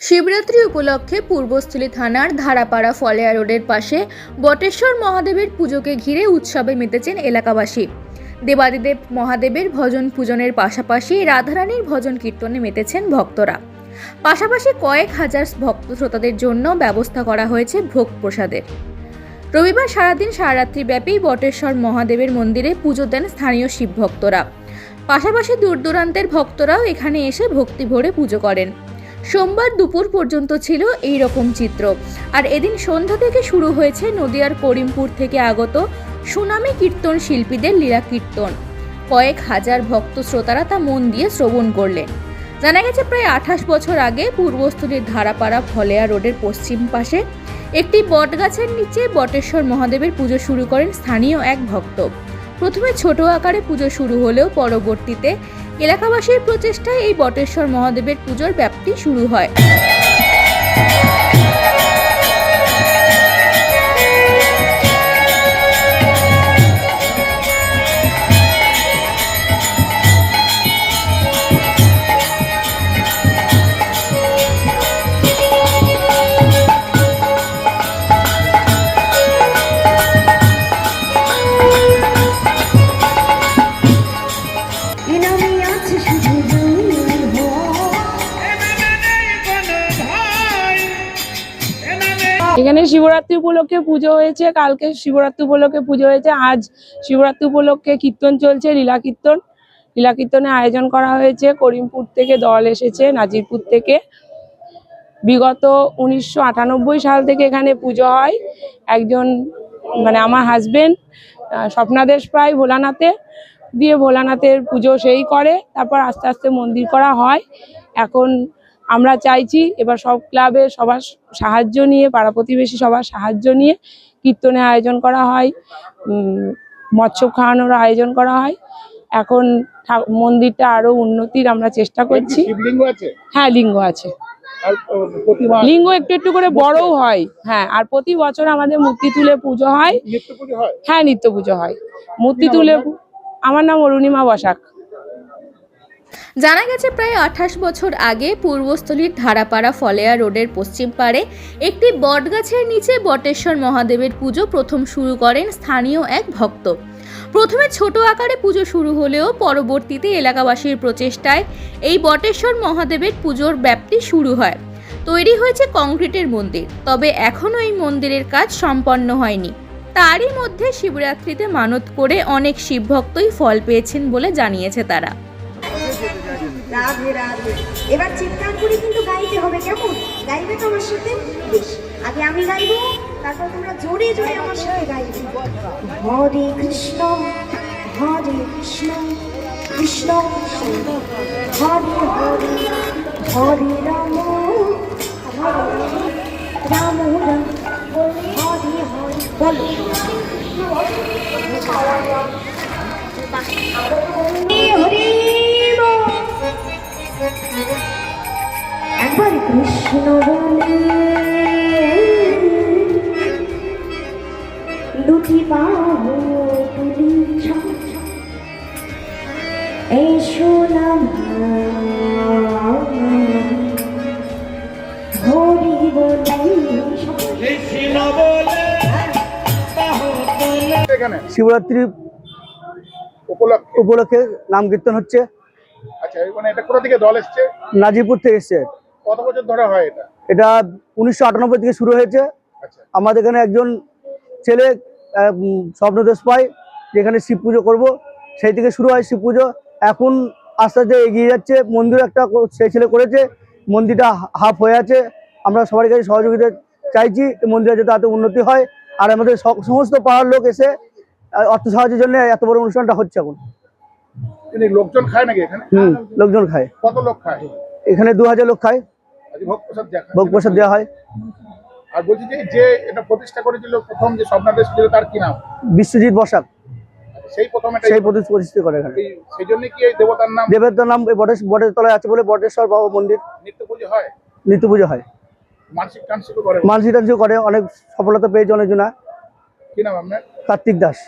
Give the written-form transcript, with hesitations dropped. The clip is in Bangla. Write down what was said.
শিবরাত্রি উপলক্ষে পূর্বস্থলী থানার ধারাপাড়া ফলেয়া রোডের পাশে বটেশ্বর মহাদেবের পুজোকে ঘিরে উৎসবে মেতেছেন এলাকাবাসী। দেবাদিদেব মহাদেবের ভজন পূজনের পাশাপাশি রাধারানীর ভজন কীর্তনে মেতেছেন ভক্তরা। পাশাপাশি কয়েক হাজার ভক্ত শ্রোতাদের জন্য ব্যবস্থা করা হয়েছে ভোগ প্রসাদের। রবিবার সারাদিন সারারাত্রি ব্যাপী বটেশ্বর মহাদেবের মন্দিরে পুজো দেন স্থানীয় শিব ভক্তরা। পাশাপাশি দূর দূরান্তের ভক্তরাও এখানে এসে ভক্তি ভরে পুজো করেন। সোমবার দুপুর পর্যন্ত ছিল এই রকম চিত্র। আর এদিন সন্ধ্যা থেকে শুরু হয়েছে নদিয়ার করিমপুর থেকে আগত সুনামী কীর্তন শিল্পীদের লীলা কীর্তন। কয়েক হাজার ভক্ত শ্রোতারা তা মন দিয়ে শ্রবণ করলেন। জানা গেছে প্রায় 28 বছর আগে পূর্বস্থলীর ধারাপাড়া ফলেয়া রোডের পশ্চিম পাশে একটি বটগাছের নিচে বটেশ্বর মহাদেবের পুজো শুরু করেন স্থানীয় এক ভক্ত। প্রথমে ছোট আকারে পুজো শুরু হলেও পরবর্তীতে এলাকাবাসীর প্রচেষ্টায় এই বটেশ্বর মহাদেবের পুজোর ব্যাপ্তি শুরু হয়। এখানে শিবরাত্রি উপলক্ষে পুজো হয়েছে, কালকে শিবরাত্রি উপলক্ষে পুজো হয়েছে, আজ শিবরাত্রি উপলক্ষে কীর্তন চলছে, লীলা কীর্তনের আয়োজন করা হয়েছে। করিমপুর থেকে দল এসেছে, নাজিরপুর থেকে। বিগত 1998 সাল থেকে এখানে পুজো হয়। একজন আমার হাজবেন্ড স্বপ্নাদেশ পায় ভোলানাথে, দিয়ে ভোলানাথের পুজো সেই করে, তারপর আস্তে আস্তে মন্দির করা হয়। এখন আমরা চাইছি এবার সব ক্লাবের সবার সাহায্য নিয়ে, পাড়া প্রতিবেশী সবার সাহায্য নিয়ে কীর্তনের আয়োজন করা হয়, মৎস্য খাওয়ানোর আয়োজন করা হয়। এখন মন্দিরটা আরো উন্নতির আমরা চেষ্টা করছি। হ্যাঁ, লিঙ্গ আছে, লিঙ্গ একটু একটু করে বড়ও হয়। হ্যাঁ, আর প্রতি বছর আমাদের মূর্তি তুলে পুজো হয়। হ্যাঁ, নিত্য পুজো হয়, মূর্তি তুলে। আমার নাম অরুণিমা বসাক। জানা গেছে প্রায় 28 বছর আগে পূর্বস্থলীর ধারাপাড়া ফলেয়া রোডের পশ্চিম পাড়ে একটি বটগাছের নিচে বটেশ্বর মহাদেবের পুজো প্রথম শুরু করেন স্থানীয় এক ভক্ত। প্রথমে ছোট আকারে পুজো শুরু হলেও পরবর্তীতে এলাকাবাসীর প্রচেষ্টায় এই বটেশ্বর মহাদেবের পুজোর ব্যাপ্তি শুরু হয়। তৈরি হয়েছে কংক্রিটের মন্দির, তবে এখনও এই মন্দিরের কাজ সম্পন্ন হয়নি। তারই মধ্যে শিবরাত্রিতে মানত করে অনেক শিবভক্তই ফল পেয়েছেন বলে জানিয়েছে তারা। রাধে রাধে। এবার চিৎকার করে কিন্তু গাইতে হবে, কেমন? গাইবে তো আমার সাথে? বেশ, আগে আমি গাইবো, তারপর তোমরা জোরে জোরে আমার সাথে গাইবে। হরে কৃষ্ণ কৃষ্ণ কৃষ্ণ হরে হরে, হরে রাম রাম রাম, হরে হরে। বলো হরে একবার কৃষ্ণ বলে দুটি বাহু তুলি এই সোনাম হরি বলে। শিবরাত্রি উপলক্ষে নাম কীর্তন হচ্ছে। আচ্ছা, মানে এটা কোথা থেকে দল এসছে? নাজিরপুর থেকে এসছে। কত বছর ধরে হয় এটা? এটা 1998 থেকে শুরু হয়েছে। আচ্ছা, আমাদের এখানে একজন ছেলে স্বপ্নদেশ পায় যেখানে শিব পুজো করবো, সেই থেকে শুরু হয় শিব পুজো। এখন আস্তে আস্তে এগিয়ে যাচ্ছে। মন্দির একটা সেই ছেলে করেছে, মন্দিরটা হাফ হয়ে আছে। আমরা সবার কাছে সহযোগিতা চাইছি, মন্দিরে যাতে এত উন্নতি হয়। আর আমাদের সমস্ত পাড়ার লোক এসে অর্থ সাহায্যের জন্য এত বড় অনুষ্ঠানটা হচ্ছে। এখন লোকজন খায় নাকি এখানে? লোকজন খায়। কত লোক খায় এখানে? 2000 লোক খায়। ভোগ প্রসাদ দেওয়া হয়। আর বলছি যে এটা প্রতিষ্ঠা করেছিল প্রথম যে স্বপ্নাদেশ ছিল, তার কি নাম? বিশ্বজিৎ বসাক। সেই প্রতিষ্ঠা করে এখানে। সেই জন্য কি এই দেবতার নাম বটের তলায় আছে বলে বটেশ্বর বাবা মন্দির। নিত্য পুজো হয়। নিত্য পুজো হয়, মানসিক টানসিকও করে। মানসিক টানসিক করে, অনেক সফলতা পেয়েছে অনেকজনা। কি নাম আপনার? কার্তিক দাস।